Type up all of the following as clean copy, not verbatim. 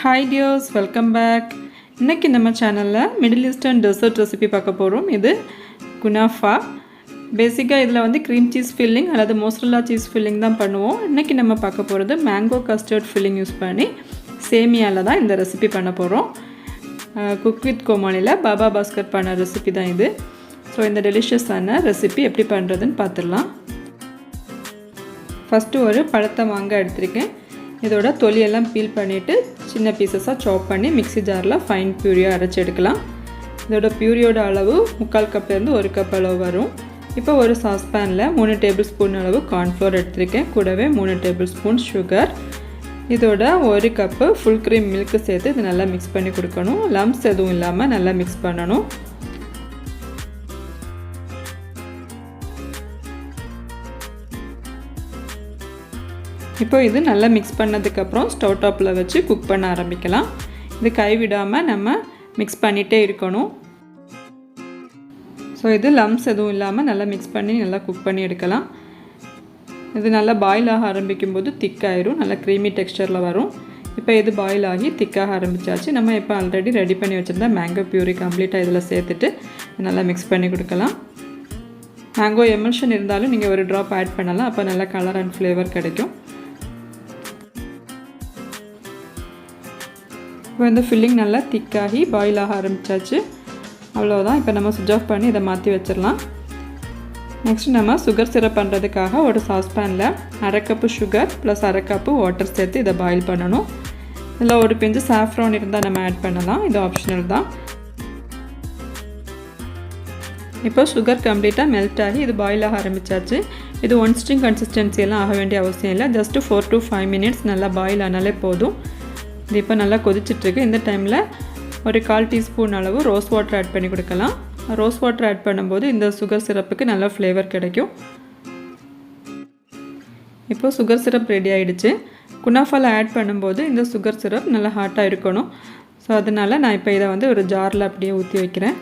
Hi dears, welcome back. இன்னைக்கு நம்ம சேனல்ல மிடில் ஈஸ்டர்ன் டெசர்ட் ரெசிபி பார்க்க போறோம். இது குனாஃபா. பேசிக்கா இதுல வந்து cream cheese filling அல்லது mozzarella cheese filling தான் பண்ணுவோம். இன்னைக்கு நம்ம பார்க்க போறது mango custard filling யூஸ் பண்ணி சேமியால தான் இந்த ரெசிபி பண்ண போறோம். cook with comaliல பாபா பாஸ்கர் பண்ண ரெசிபி தான் இது. சோ இந்த டெலிஷியஸான ரெசிபி எப்படி பண்றதுன்னு பார்த்திடலாம். ஃபர்ஸ்ட் ஒரு பழத்த மாங்காய் எடுத்துர்க்கேன். இதோட தொலி எல்லாம் பீல் பண்ணிட்டு சின்ன பீசஸா சாப் பண்ணி மிக்ஸி ஜார்ல ஃபைன் பியூரியா அரைச்சு எடுக்கலாம். இதோட பியூரியோட அளவு 1/4 கப்ல இருந்து 1 கப் அளவு வரும். இப்போ ஒரு சாஸ் panல 3 டேபிள்ஸ்பூன் அளவு cornflour எடுத்துர்க்கேன். கூடவே 3 டேபிள்ஸ்பூன் sugar. இதோட 1 கப் full cream milk சேர்த்து இத நல்லா mix பண்ணி கொடுக்கணும். லம்ப்ஸ் எதுவும் இல்லாம நல்லா mix பண்ணனும். இப்போ இது நல்லா mix பண்ணதுக்கு அப்புறம் ஸ்டவ் டாப்ல வச்சு குக் பண்ண ஆரம்பிக்கலாம். இது கை விடாம நம்ம mix பண்ணிட்டே இருக்கணும். சோ இது லம்ப்ஸ் எதுவும் இல்லாம நல்லா mix பண்ணி நல்லா குக் பண்ணி எடுக்கலாம். இது நல்லா பாயில் ஆக ஆரம்பிக்கும்போது திக் ஆயிரும், நல்லா creamy textureல வரும். இப்போ இது பாயில் ஆகி திக் ஆக ஆரம்பிச்சாச்சு. நம்ம இப்போ ஆல்ரெடி ரெடி பண்ணி வச்சிருந்த mango puree கம்ப்ளீட்டா இதல சேர்த்துட்டு நல்லா mix பண்ணி கொடுக்கலாம். mango emulsion இருந்தாலும் நீங்க ஒரு drop ஆட் பண்ணலாம். அப்ப நல்ல கலர் and flavor கிடைக்கும். இப்போ இந்த ஃபில்லிங் நல்லா திக் ஆகி பாயில் ஆக ஆரம்பிச்சாச்சு. அவ்வளவுதான். இப்போ நம்ம ஸ்விட்ச் ஆஃப் பண்ணி இத மாத்தி வச்சிரலாம். நெக்ஸ்ட் நம்ம சுகர் சிரப் பண்றதுக்காக ஒரு சாஸ் panல 1/2 கப் sugar + 1/2 கப் வாட்டர் சேர்த்து இத பாயில் பண்ணனும். இதுல ஒரு பிஞ்ச் saffron இருந்தா நம்ம ஆட் பண்ணலாம். இது ஆப்ஷனல் தான். இப்போ sugar கம்ப்ளீட்டா மெல்ட் ஆகி இது பாயில் ஆக ஆரம்பிச்சாச்சு. இது ஒன் ஸ்ட்ரிங் கன்சிஸ்டன்சி எல்லாம் ஆக வேண்டிய அவசியம் இல்ல. just 4 to 5 minutes நல்லா பாயில் ஆனாலே போதும். இது இப்ப நல்லா கொதிச்சிட்டு இருக்கு. இந்த டைம்ல ஒரு 1/4 டீஸ்பூன் அளவு ரோஸ் வாட்டர் ஆட் பண்ணி கொடுக்கலாம். ரோஸ் வாட்டர் ஆட் பண்ணும்போது இந்த சுகர் சிரப்புக்கு நல்ல ஃப்ளேவர் கிடைக்கும். இப்போ சுகர் சிரப் ரெடி ஆயிடுச்சு. குனாஃபால ஆட் பண்ணும்போது இந்த சுகர் சிரப் நல்லா ஹாட்டா இருக்கணும். சோ அதனால நான் இப்போ இத வந்து ஒரு ஜார்ல அப்படியே ஊத்தி வைக்கிறேன்.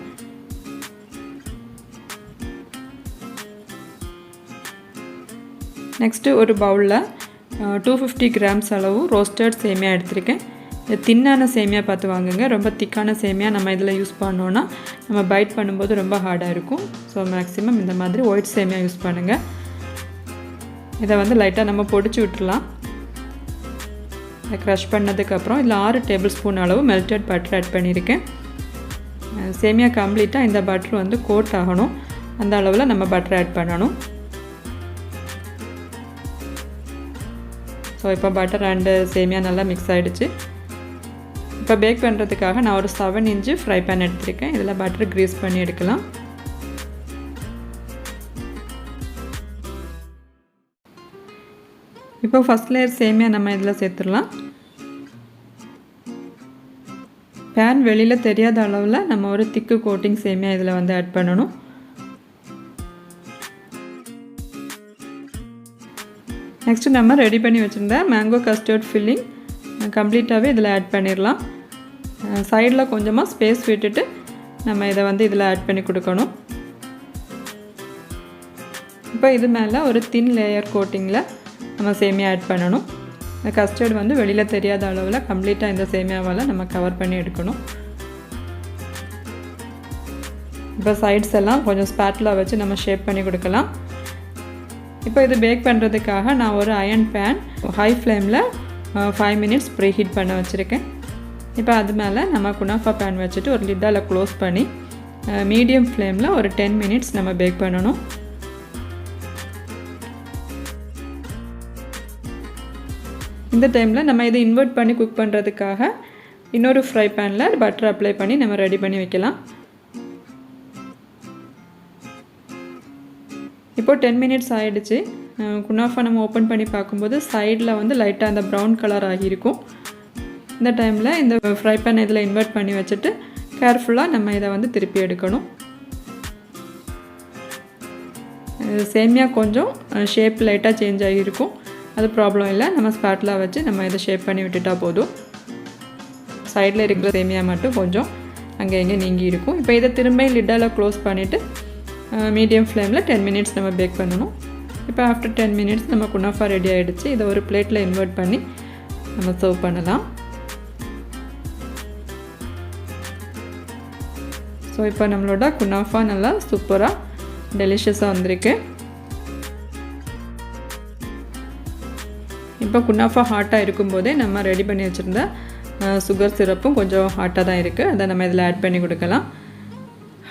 நெக்ஸ்ட் ஒரு பவுல்ல 250 grams அளவு ரோஸ்டட் சேமியா எடுத்துர்க்கேன். தின்னான சேமியா பார்த்து வாங்குங்க. ரொம்ப திக்கான சேமியா நம்ம இதல யூஸ் பண்ணோம்னா நம்ம பைட் பண்ணும்போது ரொம்ப ஹார்டா இருக்கும். சோ மேக்ஸिमम இந்த மாதிரி ஒயிட் சேமியா யூஸ் பண்ணுங்க. இத வந்து லைட்டா நம்ம பொடிச்சு விட்டுறலாம். இத கிரஷ் பண்ணதுக்கு அப்புறம் இதுல 6 டேபிள்ஸ்பூன் அளவு மெல்டட் பட்டர் ஆட் பண்ணிருக்கேன். சேமியா கம்ப்ளீட்டா இந்த பட்டர் வந்து கோட் ஆகணும். அந்த அளவுல நம்ம பட்டர் ஆட் பண்ணனும். சோ இப்போ பட்டர் and சேமியா நல்லா mix ஆயிடுச்சு. இப்போ பேக் பண்றதுக்காக நான் ஒரு 7 inch frypan எடுத்துர்க்கேன். இதல பட்டர் grease பண்ணி எடுக்கலாம். இப்போ ஃபர்ஸ்ட் லேயர் சேமியா நம்ம இதல சேர்த்துறலாம். pan வெளியில தெரியாத அளவுல நம்ம ஒரு thick coating சேமியா இதல வந்து ஆட் பண்ணனும். நெக்ஸ்ட் நம்ம ரெடி பண்ணி வச்சிருந்த mango custard filling கம்ப்ளீட்டாவே இதல ஆட் பண்ணிரலாம். சைடுல கொஞ்சமா ஸ்பேஸ் விட்டுட்டு நம்ம இத வந்து இதல ஆட் பண்ணி கொடுக்கணும். இப்போ இது மேல ஒரு thin layer coatingல நம்ம சேமியா ஆட் பண்ணனும். இந்த கஸ்டர்ட் வந்து வெளியில தெரியாத அளவுல கம்ப்ளீட்டா இந்த சேமியாவால நம்ம கவர் பண்ணி எடுக்கணும். இப்போ சைடுஸ் எல்லாம் கொஞ்சம் ஸ்பாட்லா வச்சு நம்ம ஷேப் பண்ணி கொடுக்கலாம். இப்போ இது பேக் பண்றதுக்காக நான் ஒரு அயர்ன் pan ஹை ஃப்ளேம்ல 5 minutes preheat பண்ண வச்சிருக்கேன். இப்போ அது மேல நம்ம குனாஃபா pan வச்சிட்டு ஒரு லிட்டால க்ளோஸ் பண்ணி மீடியம் ஃப்ளேம்ல ஒரு 10 minutes நம்ம பேக் பண்ணனும். இந்த டைம்ல நம்ம இத இன்வெர்ட் பண்ணி குக் பண்றதுக்காக இன்னொரு ஃப்ரை panல பட்டர் அப்ளை பண்ணி நம்ம ரெடி பண்ணி வைக்கலாம். இப்போ 10 minutes ஆயிடுச்சு. குனாஃபா நம்ம ஓபன் பண்ணி பாக்கும்போது சைடுல வந்து லைட்டா அந்த பிரவுன் கலர் ஆகி இருக்கும். இந்த டைம்ல இந்த ஃப்ரை pan இதல இன்வெர்ட் பண்ணி வச்சிட்டு கேர்ஃபுல்லா நம்ம இத வந்து திருப்பி எடுக்கணும். சேமியா கொஞ்சம் ஷேப் லைட்டா சேஞ்ச் ஆகி இருக்கும். அது ப்ராப்ளம் இல்ல. நம்ம ஸ்பாட்லா வச்சு நம்ம இத ஷேப் பண்ணி விட்டுட்டா போதும். சைடுல இருக்கிற சேமியா மட்டும் கொஞ்சம் அங்க எங்க நீங்கி இருக்கும். இப்போ இத திரும்ப லிட்டால க்ளோஸ் பண்ணிட்டு மீடியம் ஃப்ளேம்ல 10 minutes நம்ம பேக் பண்ணனும். இப்போ after 10 minutes நம்ம குனாஃபா ரெடி ஆயிடுச்சு. இத ஒரு பிளேட்ல இன்வெர்ட் பண்ணி நம்ம சர்வ் பண்ணலாம். ஸோ இப்போ நம்மளோட குனாஃபா நல்லா சூப்பராக டெலிஷியஸாக வந்திருக்கு. இப்போ குனாஃபா ஹாட்டாக இருக்கும்போதே நம்ம ரெடி பண்ணி வச்சுருந்த சுகர் சிரப்பும் கொஞ்சம் ஹாட்டாக தான் இருக்குது. அதை நம்ம இதில் ஆட் பண்ணி கொடுக்கலாம்.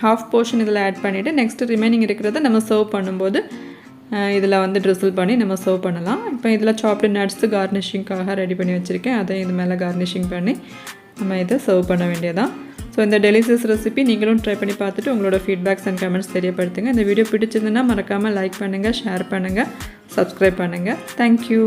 ஹாஃப் போர்ஷன் இதில் ஆட் பண்ணிவிட்டு நெக்ஸ்ட்டு ரிமைனிங் இருக்கிறத நம்ம சர்வ் பண்ணும்போது இதில் வந்து ட்ரிசில் பண்ணி நம்ம சர்வ் பண்ணலாம். இப்போ இதில் சாப்டு நட்ஸு கார்னிஷிங்காக ரெடி பண்ணி வச்சுருக்கேன். அதை இது மேலே கார்னிஷிங் பண்ணி நம்ம இதை சர்வ் பண்ண வேண்டியதான். ஸோ இந்த டெலிஷியஸ் ரெசிபி நீங்களும் ட்ரை பண்ணி பார்த்துட்டு உங்களோட ஃபீட்பேக்ஸ் அண்ட் கமெண்ட்ஸ் தெரியப்படுத்துங்க. இந்த வீடியோ பிடிச்சிருந்துன்னா மறக்காமல் லைக் பண்ணுங்கள், ஷேர் பண்ணுங்கள், சப்ஸ்கிரைப் பண்ணுங்கள். தேங்க்யூ.